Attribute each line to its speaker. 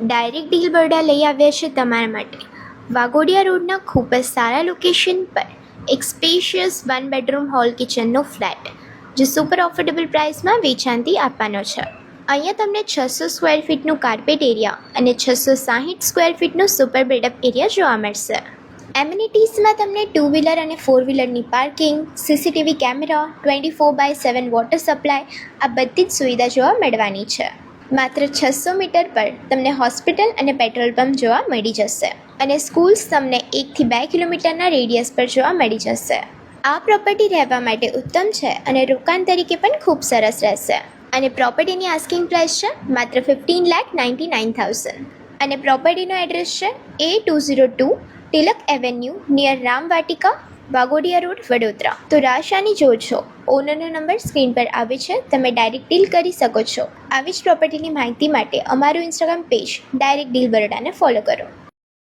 Speaker 1: Direct deal Baroda લઈ આવ્યા છે તમારા માટે વાઘોડિયા રોડના ખૂબ જ સારા લોકેશન પર એક સ્પેશિયસ 1 બેડરૂમ હોલ કિચનનો ફ્લેટ જે સુપર ઓફોર્ડેબલ પ્રાઇસમાં વેચાણથી આપવાનો છે. અહીંયા તમને 600 સ્ક્વેર ફીટનું કાર્પેટ એરિયા અને 660 સ્ક્વેર ફીટનું સુપર બિલ્ડઅપ એરિયા જોવા મળશે. એમ્યુનિટીઝમાં તમને 2 વ્હીલર અને 4 વ્હીલરની parking, CCTV camera, 24/7 water supply આ બધી જ સુવિધા જોવા મળવાની છે. માત્ર 600 મીટર પર તમને હોસ્પિટલ અને પેટ્રોલ પંપ જોવા મળી જશે અને સ્કૂલ્સ તમને 1 થી 2 કિલોમીટરના રેડિયસ પર જોવા મળી જશે. આ પ્રોપર્ટી રહેવા માટે ઉત્તમ છે અને રોકાણ તરીકે પણ ખૂબ સરસ રહેશે. અને પ્રોપર્ટીની આસ્કિંગ પ્રાઇસ છે માત્ર 15,99,000 અને પ્રોપર્ટીનો એડ્રેસ છે A202 Tilak avenue near Ramvatika, Waghodia road, Vadodara. તો રાશાની જોજો, ઓનરનો નંબર સ્ક્રીન પર આવે છે, તમે ડાયરેક્ટ ડીલ કરી શકો છો. આવી જ પ્રોપર્ટીની માહિતી માટે અમારું ઇન્સ્ટાગ્રામ પેજ ડાયરેક્ટ ડીલ બરોડાને ફોલો કરો.